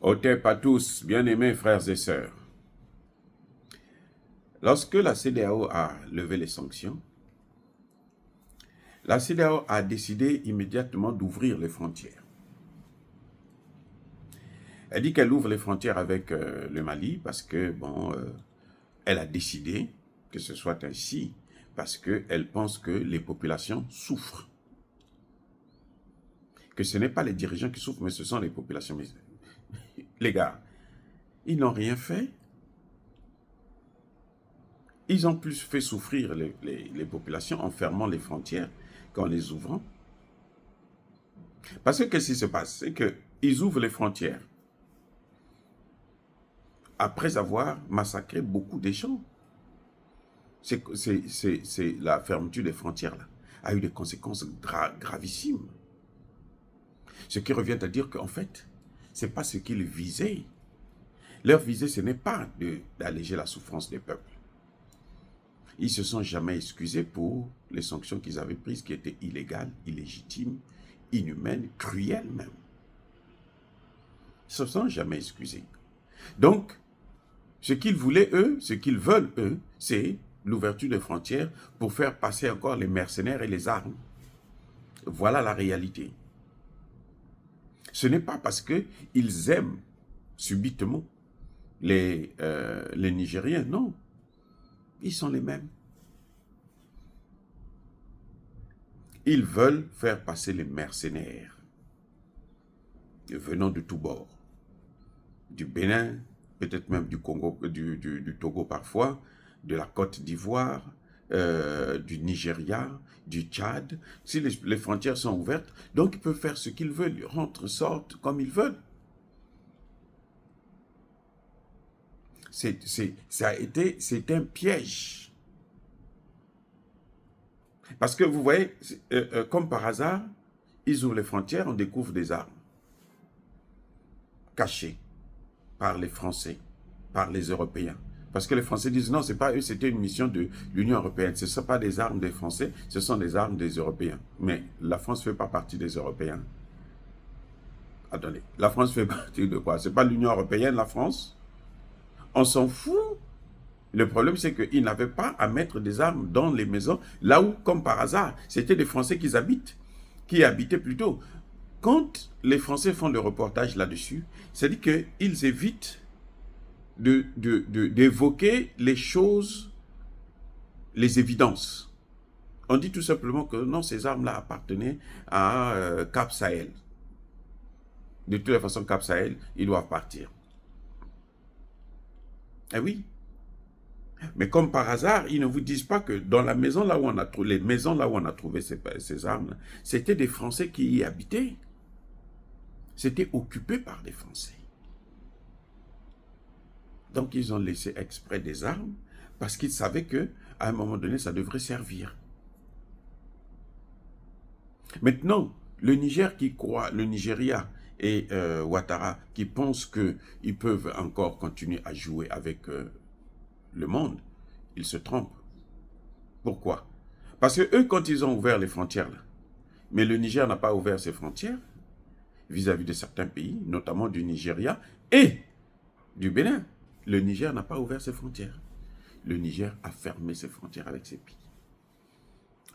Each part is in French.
Otep à tous, bien-aimés frères et sœurs. Lorsque la CEDEAO a levé les sanctions, la CEDEAO a décidé immédiatement d'ouvrir les frontières. Elle dit qu'elle ouvre les frontières avec le Mali parce que, elle a décidé que ce soit ainsi, parce qu'elle pense que les populations souffrent. Que ce n'est pas les dirigeants qui souffrent, mais ce sont les populations. Les gars, ils n'ont rien fait. Ils ont plus fait souffrir les populations en fermant les frontières qu'en les ouvrant. Parce que qu'est-ce qui se passe? C'est qu'ils ouvrent les frontières après avoir massacré beaucoup de gens. La fermeture des frontières là a eu des conséquences gravissimes. Ce qui revient à dire qu'en fait, ce n'est pas ce qu'ils visaient. Leur visée, ce n'est pas d'alléger la souffrance des peuples. Ils ne se sont jamais excusés pour les sanctions qu'ils avaient prises, qui étaient illégales, illégitimes, inhumaines, cruelles même. Ils ne se sont jamais excusés. Donc, ce qu'ils voulaient, eux, ce qu'ils veulent, eux, c'est l'ouverture des frontières pour faire passer encore les mercenaires et les armes. Voilà la réalité. Ce n'est pas parce qu'ils aiment subitement les Nigériens, non. Ils sont les mêmes. Ils veulent faire passer les mercenaires venant de tous bords. Du Bénin, peut-être même du Congo, du Togo parfois, de la Côte d'Ivoire, du Nigeria, du Tchad. Si les frontières sont ouvertes, donc ils peuvent faire ce qu'ils veulent, ils rentrent, sortent comme ils veulent. C'est un piège. Parce que vous voyez, comme par hasard, ils ouvrent les frontières, on découvre des armes cachées par les Français, par les Européens. Parce que les Français disent non, c'est pas eux, c'était une mission de l'Union européenne. Ce ne sont pas des armes des Français, ce sont des armes des Européens. Mais la France ne fait pas partie des Européens. Attendez, la France fait partie de quoi? C'est pas l'Union européenne, la France? On s'en fout. Le problème, c'est qu'ils n'avaient pas à mettre des armes dans les maisons, là où, comme par hasard, c'était des Français qui habitaient plutôt. Quand les Français font le reportage là-dessus, c'est-à-dire qu'ils évitent d'évoquer les choses, les évidences. On dit tout simplement que non, ces armes-là appartenaient à Cap Sahel. De toutes les façons, Cap Sahel, ils doivent partir. Eh oui. Mais comme par hasard, ils ne vous disent pas que dans la maison là où on a trouvé, les maisons là où on a trouvé ces armes, c'était des Français qui y habitaient. C'était occupé par des Français. Donc ils ont laissé exprès des armes parce qu'ils savaient qu'à un moment donné, ça devrait servir. Maintenant, le Niger qui croit, le Nigeria et Ouattara qui pensent qu'ils peuvent encore continuer à jouer avec le monde, ils se trompent. Pourquoi? Parce que eux, quand ils ont ouvert les frontières, là, mais le Niger n'a pas ouvert ses frontières vis-à-vis de certains pays, notamment du Nigeria et du Bénin. Le Niger n'a pas ouvert ses frontières. Le Niger a fermé ses frontières avec ses pays.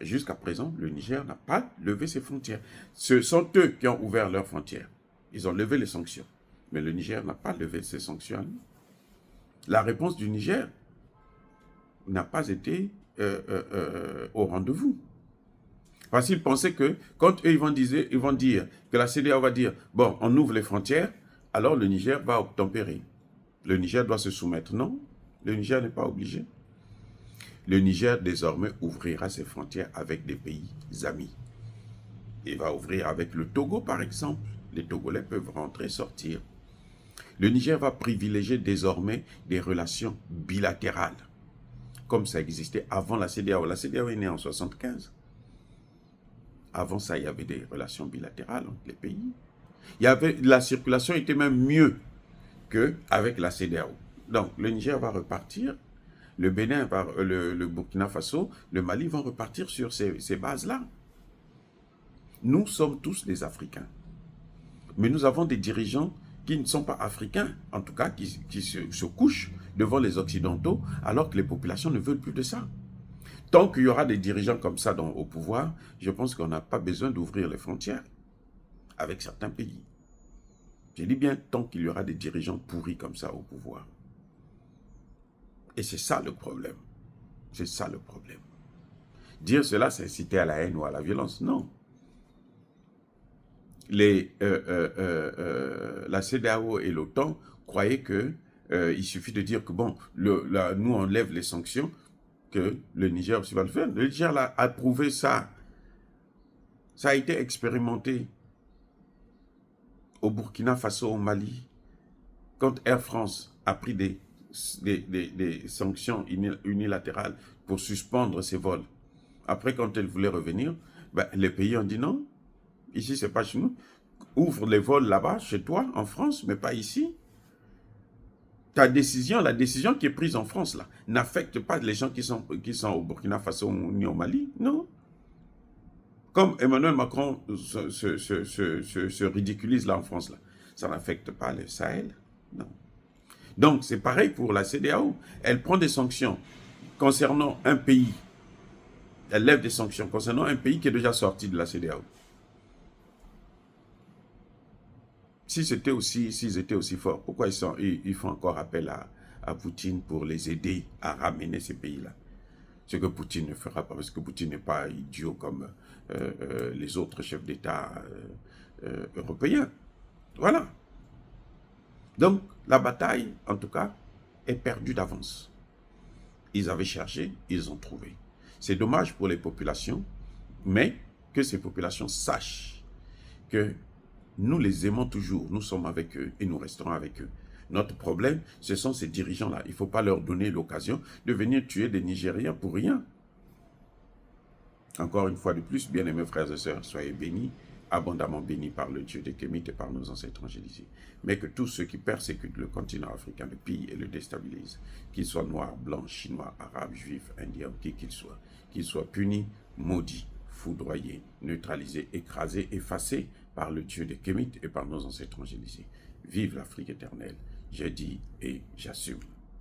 Jusqu'à présent, le Niger n'a pas levé ses frontières. Ce sont eux qui ont ouvert leurs frontières. Ils ont levé les sanctions. Mais le Niger n'a pas levé ses sanctions. La réponse du Niger n'a pas été au rendez-vous. Parce qu'ils pensaient que, quand eux, ils vont dire que la CEDEAO va dire, bon, on ouvre les frontières, alors le Niger va obtempérer. Le Niger doit se soumettre. Non, le Niger n'est pas obligé. Le Niger, désormais, ouvrira ses frontières avec des pays amis. Il va ouvrir avec le Togo, par exemple. Les Togolais peuvent rentrer, sortir. Le Niger va privilégier désormais des relations bilatérales, comme ça existait avant la CEDEAO. La CEDEAO est née en 1975. Avant ça, il y avait des relations bilatérales entre les pays. La circulation était même mieux qu'avec la CEDEAO. Donc, le Niger va repartir, le Bénin, le Burkina Faso, le Mali vont repartir sur ces bases-là. Nous sommes tous des Africains. Mais nous avons des dirigeants qui ne sont pas africains, en tout cas, qui se couchent devant les Occidentaux, alors que les populations ne veulent plus de ça. Tant qu'il y aura des dirigeants comme ça au pouvoir, je pense qu'on n'a pas besoin d'ouvrir les frontières avec certains pays. Je dis bien tant qu'il y aura des dirigeants pourris comme ça au pouvoir. Et c'est ça le problème. C'est ça le problème. Dire cela, c'est inciter à la haine ou à la violence. Non. La CEDEAO et l'OTAN croyaient qu'il suffit de dire que, bon, nous, on lève les sanctions, que le Niger aussi va le faire. Le Niger a approuvé ça. Ça a été expérimenté au Burkina Faso, au Mali, quand Air France a pris des sanctions unilatérales pour suspendre ses vols. Après, quand elle voulait revenir, ben, les pays ont dit non, ici, c'est pas chez nous. Ouvre les vols là-bas, chez toi, en France, mais pas ici. La décision qui est prise en France, là, n'affecte pas les gens qui sont au Burkina Faso ni au Mali, non. Comme Emmanuel Macron se ridiculise là en France, là, ça n'affecte pas le Sahel, non. Donc, c'est pareil pour la CEDEAO. Elle prend des sanctions concernant un pays. Elle lève des sanctions concernant un pays qui est déjà sorti de la CEDEAO. S'ils étaient aussi forts, pourquoi ils font encore appel à Poutine pour les aider à ramener ces pays-là? Ce que Poutine ne fera pas, parce que Poutine n'est pas idiot comme les autres chefs d'État européens. Voilà. Donc, la bataille, en tout cas, est perdue d'avance. Ils avaient cherché, ils ont trouvé. C'est dommage pour les populations, mais que ces populations sachent que nous les aimons toujours, nous sommes avec eux et nous resterons avec eux. Notre problème, ce sont ces dirigeants-là. Il ne faut pas leur donner l'occasion de venir tuer des Nigériens pour rien. Encore une fois de plus, bien-aimés frères et sœurs, soyez bénis, abondamment bénis par le Dieu des Kémites et par nos ancêtres angélisés. Mais que tous ceux qui persécutent le continent africain le pillent et le déstabilisent, qu'ils soient noirs, blancs, chinois, arabes, juifs, indiens, qui qu'ils soient punis, maudits, foudroyés, neutralisés, écrasés, effacés par le Dieu des Kémites et par nos ancêtres angélisés. Vive l'Afrique éternelle, j'ai dit et j'assume.